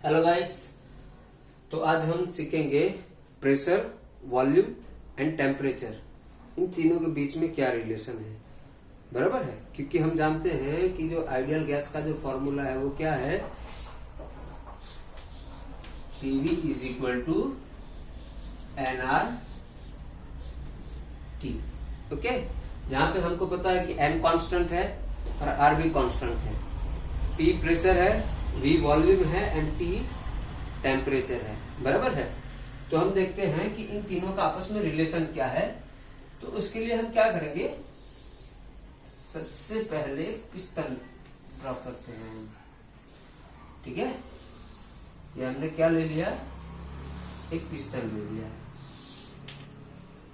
Hello guys. तो आज हम सीखेंगे प्रेशर, वॉल्यूम एंड टेम्परेचर, इन तीनों के बीच में क्या रिलेशन है। बराबर है, क्योंकि हम जानते हैं कि जो आइडियल गैस का जो फॉर्मूला है वो क्या है, PV is equal to nRT। Okay, जहां पे हमको पता है कि n कांस्टेंट है और R भी कांस्टेंट है। P प्रेशर है, V वॉल्यूम है एंड T टेम्परेचर है। बराबर है। तो हम देखते हैं कि इन तीनों का आपस में रिलेशन क्या है। तो उसके लिए हम क्या करेंगे, सबसे पहले पिस्टन ड्रॉ करते हैं। ठीक है, ये हमने क्या ले लिया, एक पिस्टन ले लिया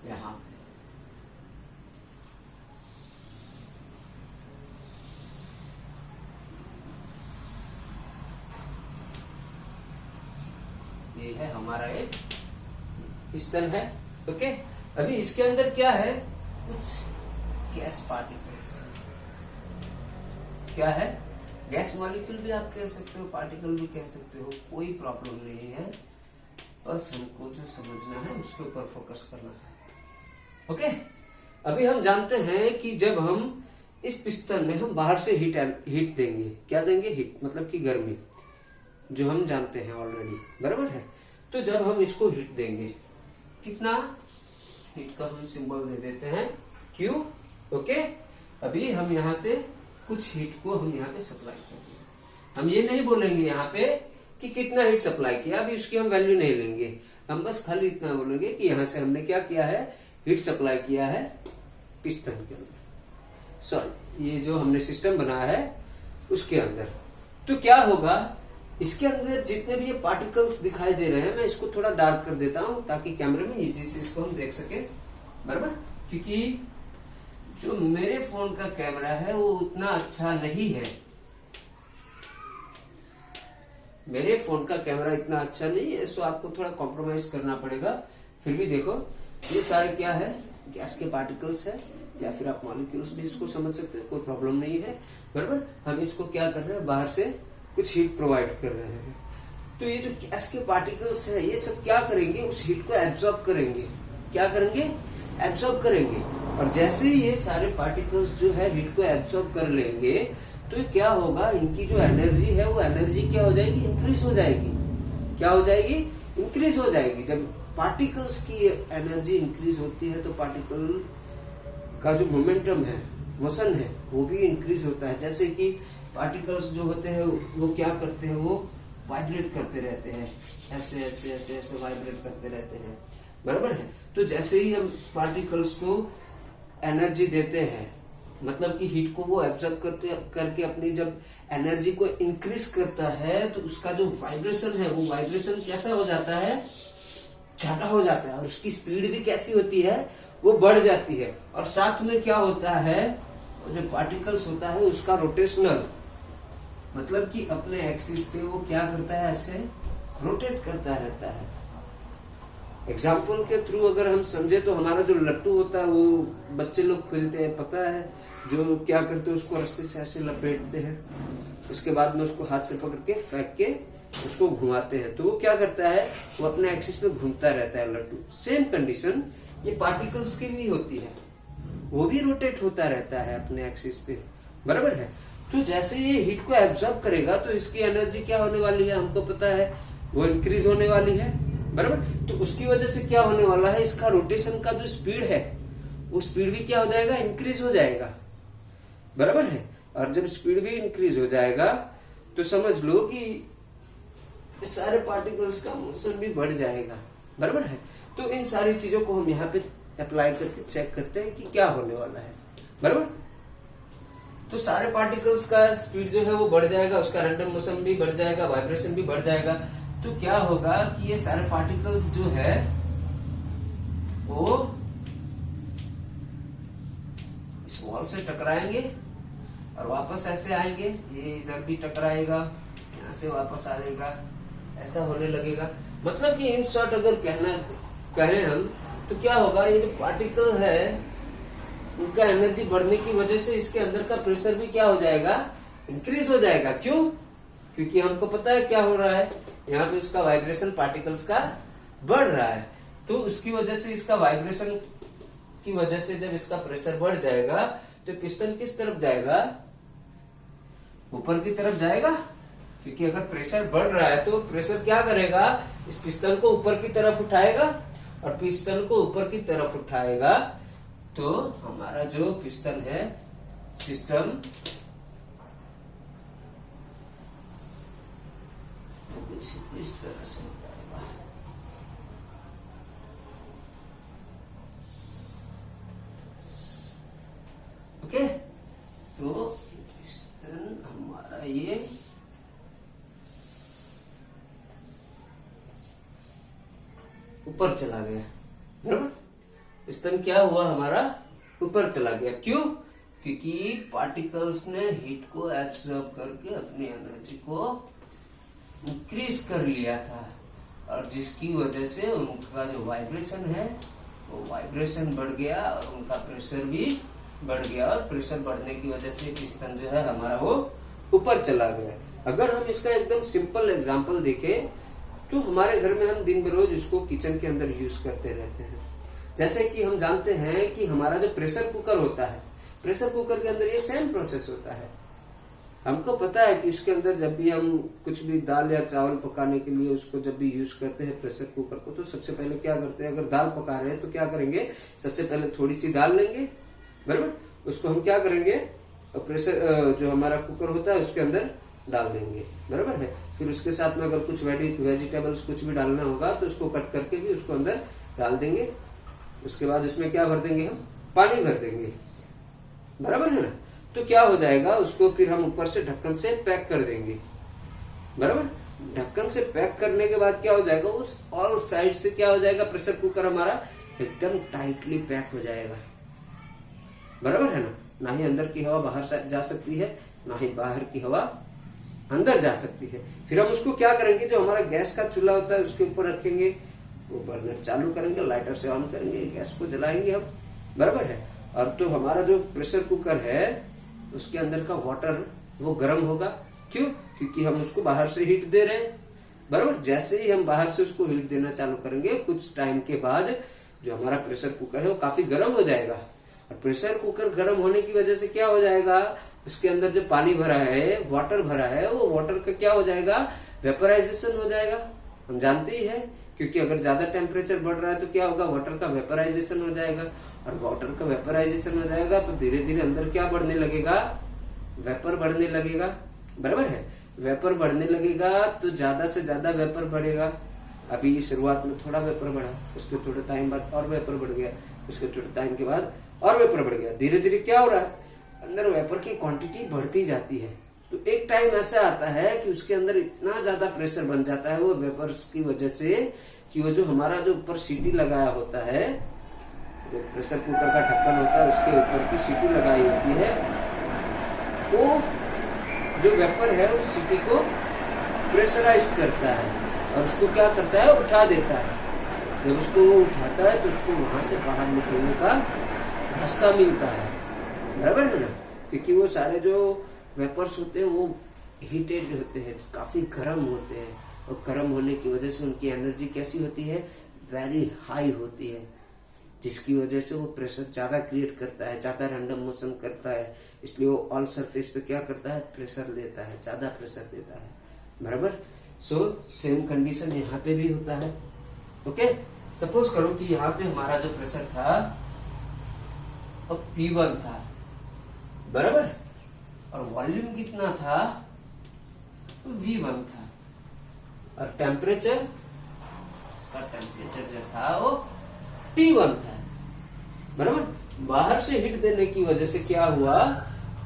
यहां पे। ये है हमारा एक पिस्टन है। ओके, अभी इसके अंदर क्या है, कुछ गैस पार्टिकल्स। क्या है, गैस मॉलिक्यूल भी आप कह सकते हो, पार्टिकल भी कह सकते हो, कोई प्रॉब्लम नहीं है। बस हमको जो समझना है उसके ऊपर फोकस करना है। ओके, अभी हम जानते हैं कि जब हम इस पिस्टन में हम बाहर से हीट देंगे, क्या देंगे, हीट मतलब कि गर्मी, जो हम जानते हैं ऑलरेडी। बराबर है। तो जब हम इसको हीट देंगे, कितना हीट का हम सिंबल दे देते हैं Q। ओके, अभी हम यहां से कुछ हीट को हम यहाँ पे सप्लाई करेंगे। हम ये नहीं बोलेंगे यहाँ पे कि कितना हीट सप्लाई किया, अभी उसकी हम वैल्यू नहीं लेंगे। हम बस खाली इतना बोलेंगे कि यहां से हमने क्या किया है, हीट सप्लाई किया है पिस्टन के अंदर, सॉरी ये जो हमने सिस्टम बनाया है उसके अंदर। तो क्या होगा, इसके अंदर जितने भी ये पार्टिकल्स दिखाई दे रहे हैं, मैं इसको थोड़ा डार्क कर देता हूं ताकि कैमरे में इजी से इसको हम देख सके। बराबर, क्योंकि जो मेरे फोन का कैमरा है वो उतना अच्छा नहीं है, मेरे फोन का कैमरा इतना अच्छा नहीं है, सो आपको थोड़ा कॉम्प्रोमाइज करना पड़ेगा। फिर भी देखो, ये सारे क्या है, गैस के पार्टिकल्स है, या फिर आप मॉलिक्यूल्स भी इसको समझ सकते हो, कोई प्रॉब्लम नहीं है। बराबर, हम इसको क्या कर रहे हैं, बाहर से कुछ हीट प्रोवाइड कर रहे हैं। तो ये जो गैस के पार्टिकल्स है, ये सब क्या करेंगे, उस हीट को एब्जॉर्ब करेंगे। क्या करेंगे, एब्जॉर्ब करेंगे। और जैसे ही ये सारे पार्टिकल्स जो है हीट को एब्जॉर्ब कर लेंगे, तो क्या होगा, इनकी जो एनर्जी है वो एनर्जी क्या हो जाएगी, इंक्रीज हो जाएगी। क्या हो जाएगी, इंक्रीज हो जाएगी। जब पार्टिकल्स की एनर्जी इंक्रीज होती है तो पार्टिकल का जो मोमेंटम है, मोशन है, वो भी इंक्रीज होता है। जैसे कि पार्टिकल्स जो होते हैं वो क्या करते हैं, वो वाइब्रेट करते रहते हैं, ऐसे ऐसे ऐसे ऐसे वाइब्रेट करते रहते हैं। बराबर है। तो जैसे ही हम पार्टिकल्स को एनर्जी देते हैं, मतलब कि हीट को वो एब्जॉर्ब करके अपनी जब एनर्जी को इंक्रीज करता है, तो उसका जो वाइब्रेशन है, वो वाइब्रेशन कैसा हो जाता है, ज्यादा हो जाता है। और उसकी स्पीड भी कैसी होती है, वो बढ़ जाती है। और साथ में क्या होता है, जो पार्टिकल्स होता है उसका रोटेशनल, मतलब कि अपने एक्सिस पे वो क्या करता है, ऐसे रोटेट करता रहता है। एग्जाम्पल के थ्रू अगर हम समझे तो हमारा जो लट्टू होता है, वो बच्चे लोग खेलते हैं, पता है, जो क्या करते हैं, उसको रस्सी से ऐसे लपेटते हैं, उसके बाद में उसको हाथ से पकड़ के फेंक के उसको घुमाते हैं, तो वो क्या करता है, वो अपने एक्सिस पे घूमता रहता है लट्टू। सेम कंडीशन ये पार्टिकल्स की भी होती है, वो भी रोटेट होता रहता है अपने एक्सिस पे। बराबर है। तो जैसे ये हीट को एब्जॉर्ब करेगा तो इसकी एनर्जी क्या होने वाली है, हमको पता है, वो इंक्रीज होने वाली है। बराबर, तो उसकी वजह से क्या होने वाला है, इसका रोटेशन का जो स्पीड है, वो स्पीड भी क्या हो जाएगा, इंक्रीज हो जाएगा। बराबर है। और जब स्पीड भी इंक्रीज हो जाएगा तो समझ लो कि सारे पार्टिकल्स का मोशन भी बढ़ जाएगा। बराबर है। तो इन सारी चीजों को हम यहाँ पे अप्लाई करके चेक करते हैं कि क्या होने वाला है। बराबर, तो सारे पार्टिकल्स का स्पीड जो है वो बढ़ जाएगा, उसका रैंडम मोशन भी बढ़ जाएगा, वाइब्रेशन भी बढ़ जाएगा। तो क्या होगा कि ये सारे पार्टिकल्स जो है वो इस वॉल से टकराएंगे और वापस ऐसे आएंगे, ये इधर भी टकराएगा, यहाँ से वापस आ जाएगा, ऐसा होने लगेगा। मतलब कि इन शॉर्ट अगर कहें हम, तो क्या होगा, ये जो पार्टिकल है उनका एनर्जी बढ़ने की वजह से इसके अंदर का प्रेशर भी क्या हो जाएगा, इंक्रीज हो जाएगा। क्यों, क्योंकि हमको पता है क्या हो रहा है, यहाँ पे उसका वाइब्रेशन पार्टिकल्स का बढ़ रहा है, तो उसकी वजह से इसका वाइब्रेशन की वजह से जब इसका प्रेशर बढ़ जाएगा तो पिस्टन किस तरफ जाएगा, ऊपर की तरफ जाएगा। क्योंकि अगर प्रेशर बढ़ रहा है तो प्रेशर क्या करेगा, इस पिस्टन को ऊपर की तरफ उठाएगा, और पिस्टन को ऊपर की तरफ उठाएगा तो हमारा जो पिस्टन है सिस्टम कुछ इस तरह से हो जाएगा। ओके, तो पिस्टन हमारा ये ऊपर चला गया, बराबर। पिस्टन क्या हुआ, हमारा ऊपर चला गया। क्यों? क्योंकि पार्टिकल्स ने हीट को एब्सॉर्ब करके अपनी एनर्जी को इंक्रीज कर लिया था, और जिसकी वजह से उनका जो वाइब्रेशन है वो वाइब्रेशन बढ़ गया और उनका प्रेशर भी बढ़ गया, और प्रेशर बढ़ने की वजह से पिस्टन जो है हमारा वो ऊपर चला गया। अगर हम इसका एकदम सिंपल एग्जांपल देखें तो हमारे घर में हम दिन बरोज इसको किचन के अंदर यूज करते रहते हैं। जैसे कि हम जानते हैं कि हमारा जो प्रेशर कुकर होता है, प्रेशर कुकर के अंदर ये सेम प्रोसेस होता है। हमको पता है कि इसके अंदर जब भी हम कुछ भी दाल या चावल पकाने के लिए उसको जब भी यूज करते हैं प्रेशर कुकर को, तो सबसे पहले क्या करते हैं, अगर दाल पका रहे हैं तो क्या करेंगे, सबसे पहले थोड़ी सी दाल लेंगे, बराबर। उसको हम क्या करेंगे, प्रेशर जो हमारा कुकर होता है उसके अंदर डाल देंगे, बराबर है। फिर उसके साथ में अगर कुछ वेजिटेबल्स कुछ भी डालना होगा तो उसको कट करके भी उसको अंदर डाल देंगे। उसके बाद उसमें क्या भर देंगे, हम पानी भर देंगे, बराबर है ना। तो क्या हो जाएगा, उसको फिर हम ऊपर से ढक्कन से पैक कर देंगे, बराबर। ढक्कन से पैक करने के बाद क्या हो जाएगा, उस ऑल साइड से क्या हो जाएगा, प्रेशर कुकर हमारा एकदम टाइटली पैक हो जाएगा, बराबर है ना। ना ही अंदर की हवा बाहर जा सकती है, ना ही बाहर की हवा अंदर जा सकती है। फिर हम उसको क्या करेंगे, जो हमारा गैस का चूल्हा होता है उसके ऊपर रखेंगे, वो बर्नर चालू करेंगे, लाइटर से ऑन करेंगे, गैस को जलाएंगे हम, बराबर है। और तो हमारा जो प्रेशर कुकर है उसके अंदर का वाटर वो गर्म होगा। क्यों? क्योंकि हम उसको बाहर से हीट दे रहे हैं, बराबर। जैसे ही हम बाहर से उसको हीट देना चालू करेंगे, कुछ टाइम के बाद जो हमारा प्रेशर कुकर है वो काफी गर्म हो जाएगा। और प्रेशर कुकर गर्म होने की वजह से क्या हो जाएगा, उसके अंदर जो पानी भरा है, वाटर भरा है, वो वाटर का क्या हो जाएगा, वेपराइजेशन हो जाएगा। हम जानते ही है, क्योंकि अगर ज्यादा टेम्परेचर बढ़ रहा है तो क्या होगा, वाटर का वेपराइजेशन हो जाएगा। और वाटर का वेपराइजेशन हो जाएगा तो धीरे धीरे अंदर क्या बढ़ने लगेगा, वेपर बढ़ने लगेगा, बराबर है। वेपर बढ़ने लगेगा तो ज्यादा से ज्यादा वेपर बढ़ेगा। अभी शुरुआत में थोड़ा वेपर बढ़ा, उसके थोड़े टाइम बाद और वेपर बढ़ गया, उसके थोड़े टाइम के बाद और वेपर बढ़ गया। धीरे धीरे क्या हो रहा है, अंदर वेपर की क्वांटिटी बढ़ती जाती है। तो एक टाइम ऐसा आता है कि उसके अंदर इतना ज्यादा प्रेशर बन जाता है वो वेपर्स की वजह से, कि वो जो हमारा जो ऊपर सीटी लगाया होता है, जो प्रेशर कुकर का ढक्कन होता है उसके ऊपर की सीटी लगाई होती है, वो जो वेपर है उस सीटी को प्रेशराइज करता है और उसको क्या करता है, उठा देता है। जब उसको वो उठाता है तो उसको वहां से बाहर निकलने का रास्ता मिलता है, बराबर है ना। क्योंकि वो सारे जो वेपर्स होते हैं वो हीटेड होते हैं, काफी गर्म होते हैं, और गर्म होने की वजह से उनकी एनर्जी कैसी होती है, वेरी हाई होती है, जिसकी वजह से वो प्रेशर ज्यादा क्रिएट करता है, ज्यादा रैंडम मोशन करता है। इसलिए वो ऑल सरफेस पे क्या करता है, प्रेशर देता है, ज्यादा प्रेशर देता है, बराबर। सो सेम कंडीशन यहाँ पे भी होता है। ओके, सपोज करो कि यहाँ पे हमारा जो प्रेशर था अब P1 था, बराबर, और वॉल्यूम कितना था, V1 था, और टेम्परेचर, इसका टेम्परेचर जो था वो T1 था, बराबर। बाहर से हीट देने की वजह से क्या हुआ,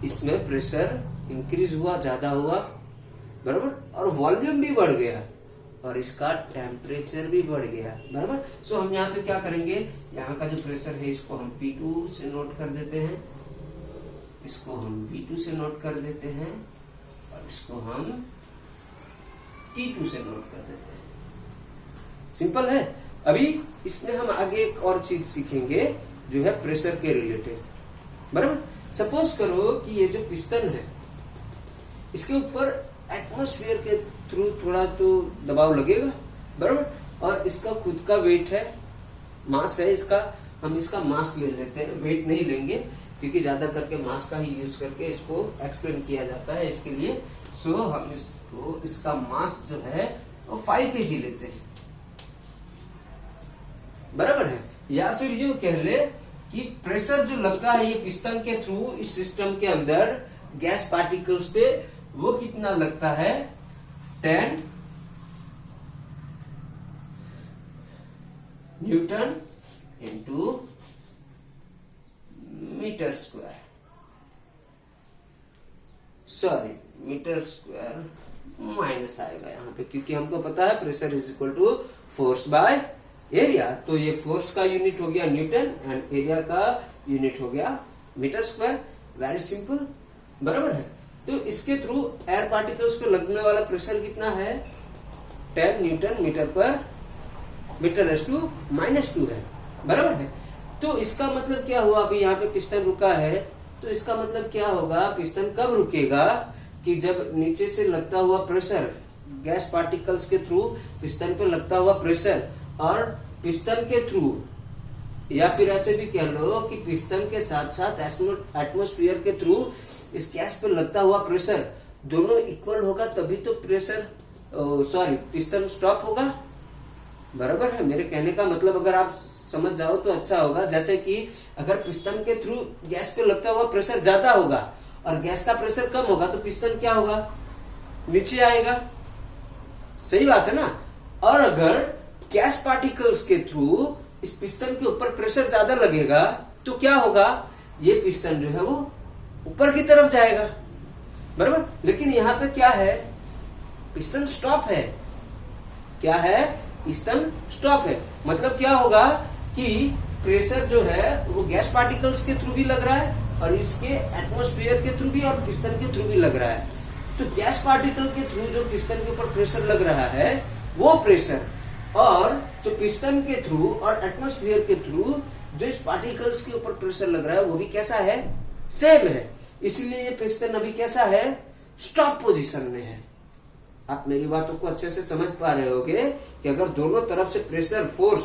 इसमें प्रेशर इंक्रीज हुआ, ज्यादा हुआ, बराबर, और वॉल्यूम भी बढ़ गया और इसका टेम्परेचर भी बढ़ गया, बराबर। सो हम यहाँ पे क्या करेंगे, यहाँ का जो प्रेशर है इसको हम P2 से नोट कर देते हैं, इसको हम V2 से नोट कर देते हैं, और इसको हम T2 से नोट कर देते हैं। सिंपल है। अभी इसमें हम आगे एक और चीज सीखेंगे जो है प्रेशर के रिलेटेड, बराबर। सपोज करो कि ये जो पिस्टन है इसके ऊपर एटमॉस्फेयर के थ्रू थोड़ा तो दबाव लगेगा, बराबर। और इसका खुद का वेट है, मास है इसका, हम इसका मास ले लेते हैं, वेट नहीं लेंगे क्योंकि ज्यादा करके मास का ही यूज करके इसको एक्सप्लेन किया जाता है इसके लिए। सो हम इसको, इसका मास जो है वो 5 kg लेते हैं, बराबर है। या फिर यूं कह ले कि प्रेशर जो लगता है ये पिस्टन के थ्रू इस सिस्टम के अंदर गैस पार्टिकल्स पे, वो कितना लगता है, 10 newton into metre square, sorry metre square minus आएगा यहाँ पे, क्योंकि हमको पता है pressure is equal to force by area. तो ये फोर्स का यूनिट हो गया न्यूटन एंड एरिया का यूनिट हो गया मीटर स्क्वायर। वेरी सिंपल, बराबर है। तो इसके थ्रू एयर पार्टिकल्स को लगने वाला प्रेशर कितना है, 10 न्यूटन मीटर पर मीटर रेज़ टू -2 है, बराबर है। तो इसका मतलब क्या हुआ, अभी यहाँ पे पिस्टन रुका है, तो इसका मतलब क्या होगा, पिस्टन कब रुकेगा कि जब नीचे से लगता हुआ प्रेशर, गैस पार्टिकल्स के थ्रू पिस्टन पे लगता हुआ प्रेशर और पिस्टन के थ्रू, या फिर ऐसे भी कह लो कि पिस्टन के साथ साथ एटमॉस्फेयर के थ्रू इस गैस पे लगता हुआ प्रेशर दोनों इक्वल होगा, तभी तो प्रेशर, सॉरी, पिस्टन स्टॉप होगा, बराबर है। मेरे कहने का मतलब अगर आप समझ जाओ तो अच्छा होगा। जैसे कि अगर पिस्टन के थ्रू गैस पे लगता हुआ प्रेशर ज्यादा होगा और गैस का प्रेशर कम होगा तो पिस्टन क्या होगा, नीचे आएगा, सही बात है ना। और अगर गैस पार्टिकल्स के थ्रू इस पिस्टन के ऊपर प्रेशर ज्यादा लगेगा तो क्या होगा, ये पिस्टन जो है वो ऊपर की तरफ जाएगा, बराबर। लेकिन यहाँ पे क्या है, पिस्टन स्टॉप है, क्या है, पिस्टन स्टॉप है। मतलब क्या होगा कि प्रेशर जो है वो गैस पार्टिकल्स के थ्रू भी लग रहा है और इसके एटमॉस्फेयर के थ्रू भी और पिस्टन के थ्रू भी लग रहा है। तो गैस पार्टिकल के थ्रू जो पिस्टन के ऊपर प्रेशर लग रहा है वो प्रेशर, और जो पिस्टन के थ्रू और एटमॉस्फेयर के थ्रू जो इस पार्टिकल्स के ऊपर प्रेशर लग रहा है वो भी कैसा है, सेम है। इसलिए ये पिस्टन अभी कैसा है, स्टॉप पोजीशन में है। आप मेरी बातों को अच्छे से समझ पा रहे होगे कि अगर दोनों तरफ से प्रेशर, फोर्स,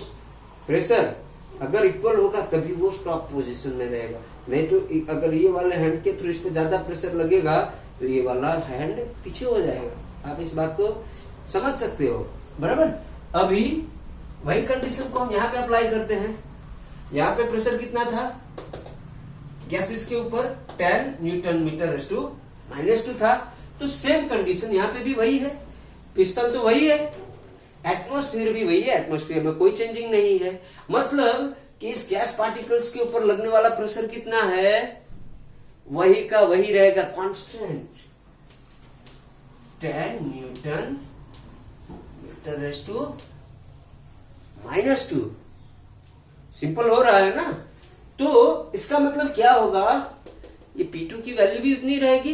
प्रेशर अगर इक्वल होगा तभी वो स्टॉप पोजीशन में रहेगा। नहीं तो अगर ये वाले हैंड के थ्रू इस पे ज्यादा प्रेशर लगेगा तो ये वाला हैंड पीछे हो जाएगा। आप इस बात को समझ सकते हो, बराबर। अभी वही कंडीशन को हम यहाँ पे अप्लाई करते हैं। यहाँ पे प्रेशर कितना था गैसेस के ऊपर, 10 न्यूटन मीटर रेज़ टू -2 था। तो सेम कंडीशन यहाँ पे भी वही है, पिस्टन तो वही है, एटमॉस्फेयर भी वही है, एटमॉस्फेयर में कोई चेंजिंग नहीं है। मतलब कि इस गैस पार्टिकल्स के ऊपर लगने वाला प्रेशर कितना है, वही का वही रहेगा, constant, 10 newton metre raise to -2। Simple हो रहा है ना। तो इसका मतलब क्या होगा, ये P2 की वैल्यू भी उतनी रहेगी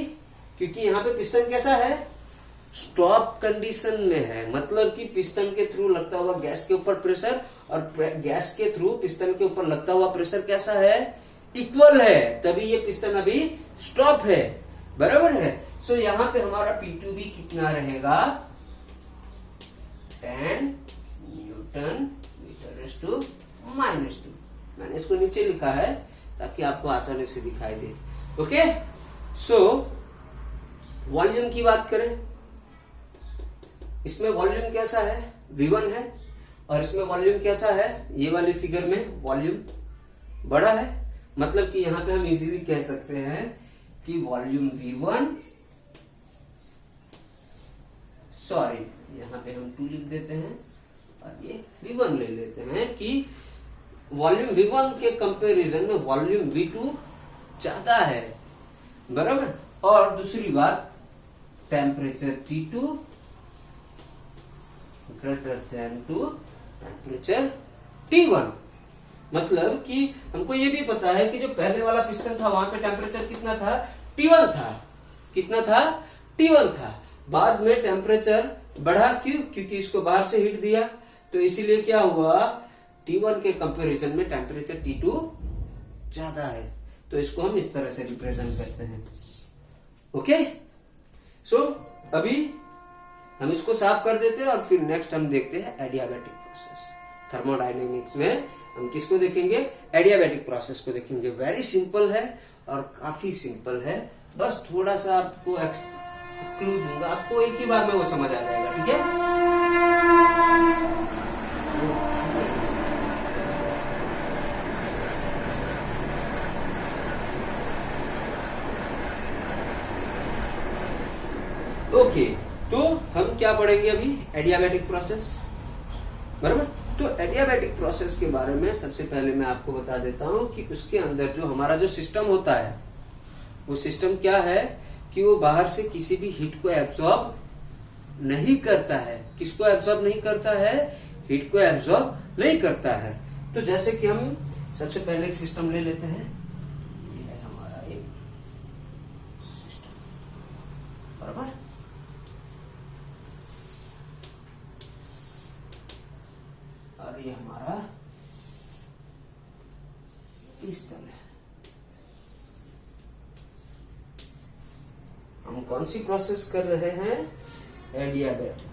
क्योंकि यहाँ पे पिस्टन कैसा है, स्टॉप कंडीशन में है। मतलब कि पिस्टन के थ्रू लगता हुआ गैस के ऊपर प्रेशर और गैस के थ्रू पिस्टन के ऊपर लगता हुआ प्रेशर कैसा है, इक्वल है, तभी ये पिस्टन अभी स्टॉप है, बराबर है। सो यहाँ पे हमारा P2 भी कितना रहेगा, 10 न्यूटन मीटर रेज़ टू -2। मैंने इसको नीचे लिखा है ताकि आपको आसानी से दिखाई दे। ओके, सो वॉल्यूम की बात करें, इसमें वॉल्यूम कैसा है, V1 है, और इसमें वॉल्यूम कैसा है, ये वाली फिगर में वॉल्यूम बड़ा है। मतलब कि यहां पे हम इजीली कह सकते हैं कि वॉल्यूम V1, सॉरी यहां पे हम 2 लिख देते हैं और ये V1 ले लेते हैं कि वॉल्यूम V1 के कंपैरिजन में वॉल्यूम V2 ज्यादा है, बराबर। और दूसरी बात, temperature T2 greater than to temperature T1। मतलब कि हमको ये भी पता है कि जो पहले वाला पिस्टन था वहां पे टेम्परेचर कितना था, T1 था। कितना था, T1 था। बाद में टेम्परेचर बढ़ा, क्यों, क्योंकि इसको बाहर से हीट दिया, तो इसीलिए क्या हुआ, T1 के कंपैरिजन में टेम्परेचर T2 ज्यादा है। तो इसको हम इस तरह से रिप्रेजेंट करते हैं। ओके, सो अभी हम इसको साफ कर देते हैं और फिर नेक्स्ट हम देखते हैं एडियाबैटिक प्रोसेस। थर्मोडायनेमिक्स में हम किसको देखेंगे? एडियाबैटिक प्रोसेस को देखेंगे। वेरी सिंपल है और काफी सिंपल है, बस थोड़ा सा आपको क्लू दूंगा, आपको एक ही बार में वो समझ आ जाएगा। ठीक है, ओके तो हम क्या पढ़ेंगे अभी? एडियाबैटिक प्रोसेस, बराबर। तो एडियाबैटिक प्रोसेस के बारे में सबसे पहले मैं आपको बता देता हूं कि उसके अंदर जो हमारा जो सिस्टम होता है वो सिस्टम क्या है कि वो बाहर से किसी भी हीट को एब्सॉर्ब नहीं करता है। किसको एब्सॉर्ब नहीं करता है? हीट को एब्सॉर्ब नहीं करता है। तो जैसे कि हम सबसे पहले एक सिस्टम ले लेते हैं, ये है हमारा एक सिस्टम, बराबर। और ये हमारा पिस्टन है। हम कौन सी प्रोसेस कर रहे हैं? एडियाबैटिक।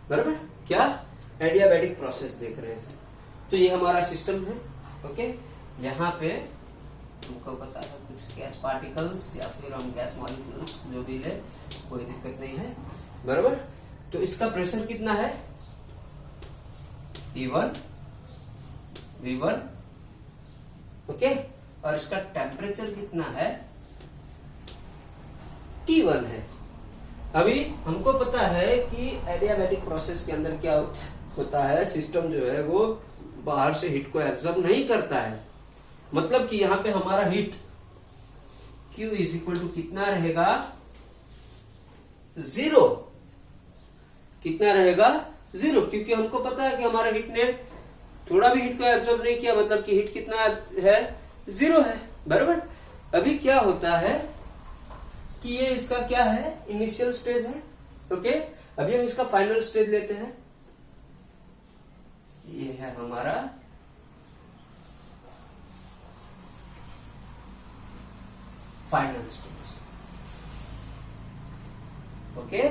बराबर, क्या? एडियाबैटिक प्रोसेस देख रहे हैं। तो ये हमारा सिस्टम है। ओके, यहाँ पे हमको पता है कुछ गैस पार्टिकल्स या फिर हम गैस मॉलिक्यूल्स जो भी ले, कोई दिक्कत नहीं है, बराबर। तो इसका प्रेशर कितना है? P1 V1, okay. और इसका टेम्परेचर कितना है? T1 है। अभी हमको पता है कि एडियाबैटिक प्रोसेस के अंदर क्या होता है, सिस्टम जो है वो बाहर से हीट को एब्जॉर्ब नहीं करता है। मतलब कि यहाँ पे हमारा heat Q is equal to कितना रहेगा? 0। कितना रहेगा? 0, क्योंकि हमको पता है कि हमारा हीट ने थोड़ा भी हीट को एब्जॉर्ब नहीं किया, मतलब कि हीट कितना है? 0 है, बराबर। अभी क्या होता है कि ये इसका क्या है? इनिशियल स्टेज है। ओके, अभी हम इसका फाइनल स्टेज लेते हैं। ये है हमारा फाइनल स्टेज। ओके,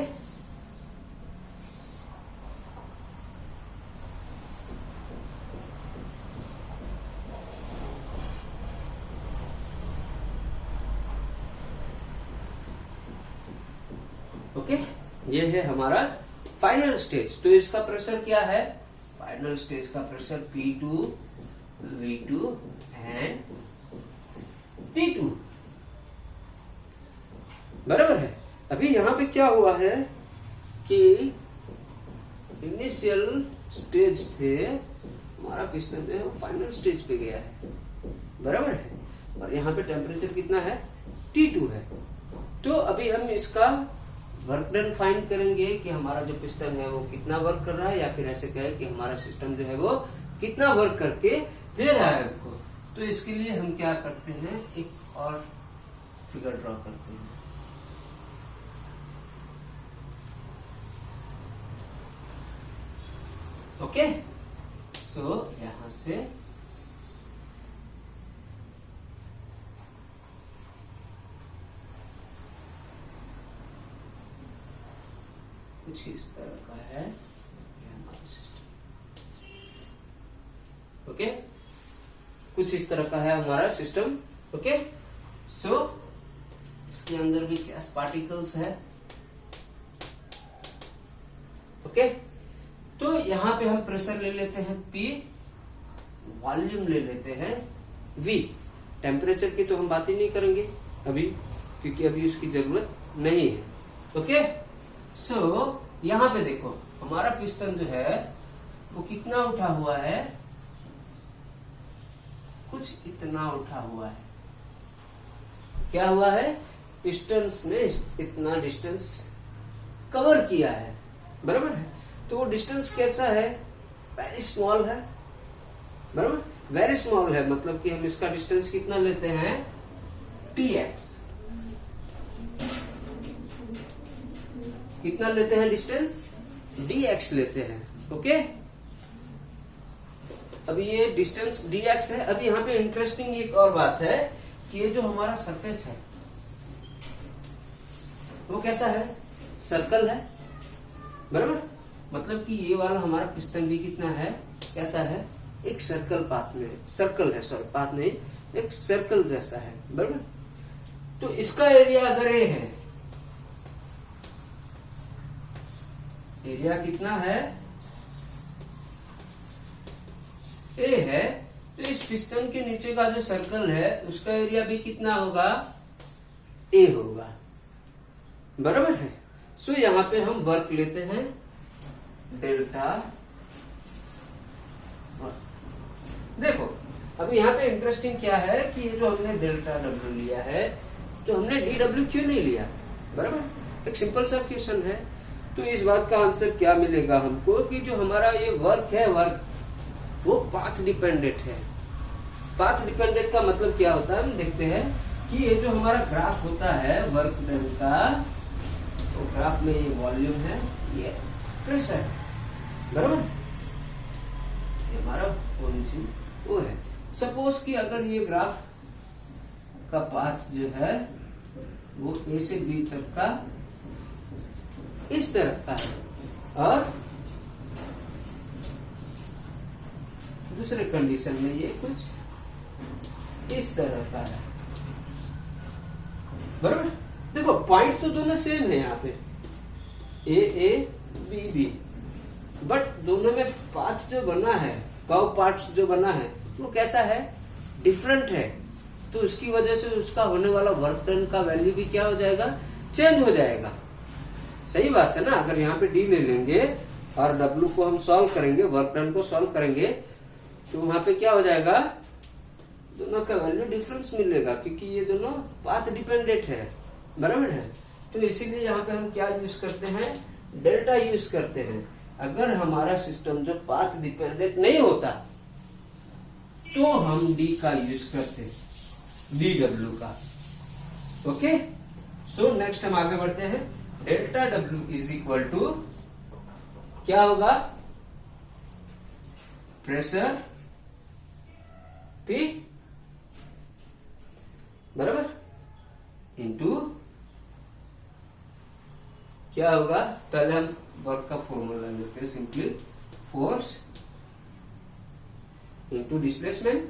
ओके, ये है हमारा फाइनल स्टेज। तो इसका प्रेशर क्या है? फाइनल स्टेज का pressure P2 V2 and T2, बराबर है। अभी यहां पे क्या हुआ है कि इनिशियल स्टेज थे, हमारा पिस्टन जो है वो फाइनल स्टेज पे गया है, बराबर है। और यहाँ पे टेम्परेचर कितना है? T2 है। तो अभी हम इसका वर्क डन फाइंड करेंगे कि हमारा जो पिस्टन है वो कितना वर्क कर रहा है, या फिर ऐसे कहे कि हमारा सिस्टम जो है वो कितना वर्क करके दे रहा है हमको। तो इसके लिए हम क्या करते हैं, एक और फिगर ड्रॉ करते हैं। ओके, सो यहां से कुछ इस तरह का है ये हमारा सिस्टम। ओके, कुछ इस तरह का है हमारा सिस्टम। ओके, सो इसके अंदर भी गैस पार्टिकल्स है। ओके, तो यहां पे हम प्रेशर ले लेते हैं P, वॉल्यूम ले लेते हैं V। टेम्परेचर की तो हम बात ही नहीं करेंगे अभी, क्योंकि अभी उसकी जरूरत नहीं है। ओके, सो यहां पे देखो हमारा पिस्टन जो है वो कितना उठा हुआ है? कुछ इतना उठा हुआ है। क्या हुआ है? पिस्टन ने इतना डिस्टेंस कवर किया है, बराबर है। तो वो डिस्टेंस कैसा है, वेरी स्मॉल है, बराबर, वेरी स्मॉल है, मतलब कि हम इसका डिस्टेंस कितना लेते हैं, dx, कितना लेते हैं डिस्टेंस, dx लेते हैं, ओके। अभी ये डिस्टेंस dx है। अभी यहाँ पे इंटरेस्टिंग एक और बात है कि ये जो हमारा सरफेस है वो कैसा है, सर्कल है, बराबर, मतलब कि ये वाला हमारा पिस्टन भी कितना है, कैसा है, एक सर्कल पाथ में, सर्कल है, सॉरी पाथ नहीं, एक सर्कल जैसा है, बराबर। तो इसका एरिया अगर ए है, एरिया कितना है, ए है, तो इस पिस्टन के नीचे का जो सर्कल है उसका एरिया भी कितना होगा, ए होगा, बराबर है। सो यहां पे हम वर्क लेते हैं डेल्टा वर्क। देखो अभी यहाँ पे इंटरेस्टिंग क्या है कि ये जो हमने डेल्टा डब्ल्यू लिया है, तो हमने डी डब्ल्यू क्यों नहीं लिया, बराबर, एक सिंपल सा क्वेश्चन है। तो इस बात का आंसर क्या मिलेगा हमको कि जो हमारा ये वर्क है, वर्क वो पाथ डिपेंडेंट है। पाथ डिपेंडेंट का मतलब क्या होता है, हम देखते हैं कि ये जो हमारा ग्राफ होता है वर्क डन का, तो ग्राफ में ये वॉल्यूम है, ये प्रेशर है, बराबर, ये हमारा ओरिजिन वो है। सपोज कि अगर ये ग्राफ का पाथ जो है वो ए से बी तक का इस तरह का है और दूसरे कंडीशन में ये कुछ इस तरह का है, बराबर। देखो पॉइंट तो दोनों सेम है यहाँ पे, ए बी बी, बट दोनों में पाथ जो बना है, कर्व पार्ट्स जो बना है वो कैसा है, डिफरेंट है। तो उसकी वजह से उसका होने वाला वर्क डन का वैल्यू भी क्या हो जाएगा, चेंज हो जाएगा। सही बात है ना। अगर यहाँ पे डी ले लेंगे और डब्ल्यू को हम सॉल्व करेंगे, वर्क डन को सॉल्व करेंगे, तो वहां पे क्या हो जाएगा, दोनों का वैल्यू डिफरेंस मिलेगा, क्योंकि ये दोनों पाथ डिपेंडेंट है, बराबर है। तो इसीलिए यहाँ पे हम क्या यूज करते हैं, डेल्टा यूज करते हैं। अगर हमारा सिस्टम जो पाथ डिपेंडेंट नहीं होता तो हम डी का यूज करते हैं, डी डब्ल्यू का, ओके। सो नेक्स्ट हम आगे बढ़ते हैं। Delta W is equal to क्या होगा, प्रेशर पी, बराबर, इनटू क्या होगा, पहले हम वर्क का फॉर्मूला लेते हैं, सिंपली फोर्स इनटू डिस्प्लेसमेंट